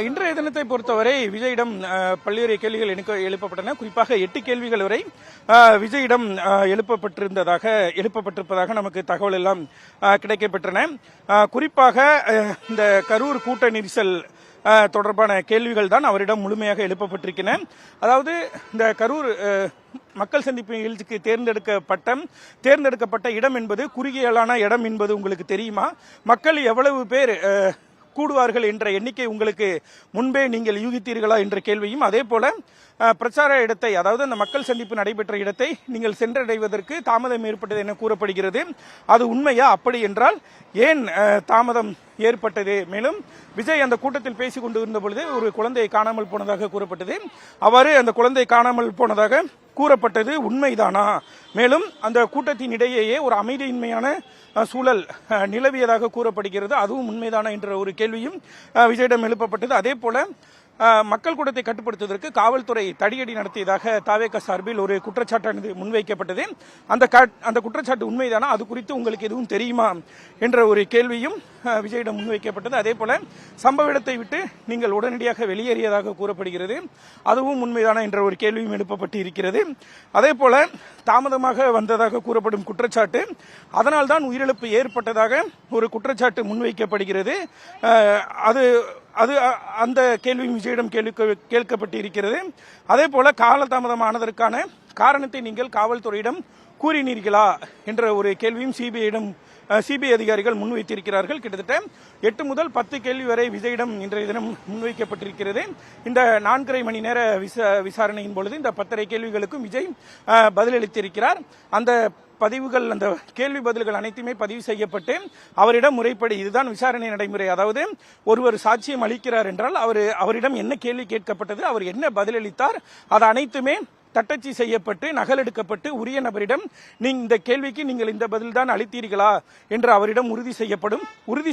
இன்றைய தினத்தை பொறுத்தவரை விஜயிடம் பல்வேறு கேள்விகள் எழுப்பப்பட்டன. குறிப்பாக 8 கேள்விகள் வரை விஜயிடம் எழுப்பப்பட்டிருப்பதாக நமக்கு தகவல் எல்லாம் கிடைக்கப்பெற்றன. குறிப்பாக இந்த கரூர் கூட்ட நெரிசல் தொடர்பான கேள்விகள் தான் அவரிடம் முழுமையாக எழுப்பப்பட்டிருக்கின்றன. அதாவது இந்த கரூர் மக்கள் சந்திப்பு நிகழ்ச்சிக்கு தேர்ந்தெடுக்கப்பட்ட இடம் என்பது குறுகியலான இடம் என்பது உங்களுக்கு தெரியுமா? மக்கள் எவ்வளவு பேர் கூடுவார்கள் என்ற எண்ணிக்கை உங்களுக்கு முன்பே நீங்கள் யூகித்தீர்களா என்ற கேள்வியும், அதே போல பிரச்சார இடத்தை, அதாவது அந்த மக்கள் சந்திப்பு நடைபெற்ற இடத்தை நீங்கள் சென்றடைவதற்கு தாமதம் ஏற்பட்டது என கூறப்படுகிறது. அது உண்மையா? அப்படி என்றால் ஏன் தாமதம் ஏற்பட்டது? மேலும் விஜய் அந்த கூட்டத்தில் பேசிக் கொண்டிருந்த பொழுது ஒரு குழந்தை காணாமல் போனதாக கூறப்பட்டது. அவ்வாறு அந்த குழந்தை காணாமல் போனதாக கூறப்பட்டது உண்மைதானா? மேலும் அந்த கூட்டத்தின் இடையேயே ஒரு அமைதியின்மையான சூழல் நிலவியதாக கூறப்படுகிறது. அதுவும் உண்மைதானா என்ற ஒரு கேள்வியும் விஜயிடம் எழுப்பப்பட்டது. அதே போல மக்கள் கூட்டத்தை கட்டுப்படுத்துவதற்கு காவல்துறை தடியடி நடத்தியதாக தாவேக சார்பில் ஒரு குற்றச்சாட்டானது முன்வைக்கப்பட்டது. அந்த குற்றச்சாட்டு உண்மைதானா? அது குறித்து உங்களுக்கு எதுவும் தெரியுமா என்ற ஒரு கேள்வியும் விஜயிடம் முன்வைக்கப்பட்டது. அதே போல சம்பவ இடத்தை விட்டு நீங்கள் உடனடியாக வெளியேறியதாக கூறப்படுகிறது. அதுவும் உண்மைதானா என்ற ஒரு கேள்வியும் எழுப்பப்பட்டு இருக்கிறது. அதே போல தாமதமாக வந்ததாக கூறப்படும் குற்றச்சாட்டு, அதனால்தான் உயிரிழப்பு ஏற்பட்டதாக ஒரு குற்றச்சாட்டு முன்வைக்கப்படுகிறது. அந்த கேள்வியும் விஜயிடம் கேட்கப்பட்டு இருக்கிறது. அதே போல காலதாமதமானதற்கான காரணத்தை நீங்கள் காவல்துறையிடம் கூறினீர்களா என்ற ஒரு கேள்வியும் சிபிஐ அதிகாரிகள் முன்வைத்திருக்கிறார்கள். கிட்டத்தட்ட 8 முதல் 10 கேள்வி வரை விஜயிடம் இன்றைய தினம் முன்வைக்கப்பட்டிருக்கிறது. இந்த 4.5 மணி நேர விசாரணையின் பொழுது இந்த 10.5 கேள்விகளுக்கும் விஜய் பதிலளித்திருக்கிறார். அந்த கேள்வி பதில்கள் அனைத்துமே பதிவு செய்யப்பட்டு அவரிடம் முறைப்படி, இதுதான் விசாரணை நடைமுறை. அதாவது ஒருவர் சாட்சியம் அளிக்கிறார் என்றால் அவரிடம் என்ன கேள்வி கேட்கப்பட்டது, அவர் என்ன பதிலளித்தார், அது அனைத்துமே தட்டச்சு செய்யப்பட்டு நகலெடுக்கப்பட்டு உரிய நபரிடம் இந்த கேள்விக்கு நீங்கள் இந்த பதில் தான் அளித்தீர்களா என்று அவரிடம் உறுதி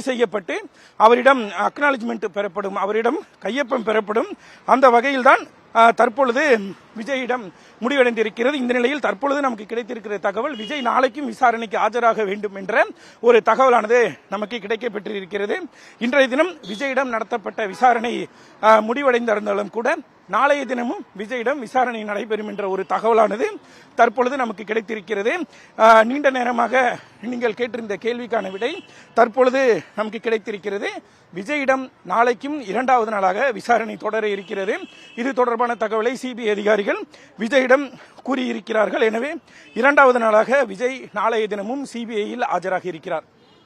செய்யப்பட்டு அவரிடம் அக்னாலஜ்மெண்ட் பெறப்படும், அவரிடம் கையொப்பம் பெறப்படும். அந்த வகையில்தான் தற்பொழுது விஜயிடம் முடிவடைந்திருக்கிறது. இந்த நிலையில் தற்பொழுது நமக்கு கிடைத்திருக்கிற தகவல், விஜய் நாளைக்கும் விசாரணைக்கு ஆஜராக வேண்டும் என்ற ஒரு தகவலானது நமக்கு கிடைக்கப்பெற்றிருக்கிறது. இன்றைய தினம் விஜயிடம் நடத்தப்பட்ட விசாரணை முடிவடைந்திருந்தாலும் கூட நாளைய தினமும் விஜயிடம் விசாரணை நடைபெறும் என்ற ஒரு தகவலானது தற்பொழுது நமக்கு கிடைத்திருக்கிறது. நீண்ட நேரமாக நீங்கள் கேட்டிருந்த கேள்விக்கான விடை தற்பொழுது நமக்கு கிடைத்திருக்கிறது. விஜயிடம் நாளைக்கும் 2வது நாளாக விசாரணை தொடர இருக்கிறது. இது தொடர்பான தகவலை சிபிஐ அதிகாரிகள் விஜயிடம் கூறியிருக்கிறார்கள். எனவே 2வது நாளாக விஜய் நாளைய தினமும் சிபிஐயில் ஆஜராகி இருக்கிறார்.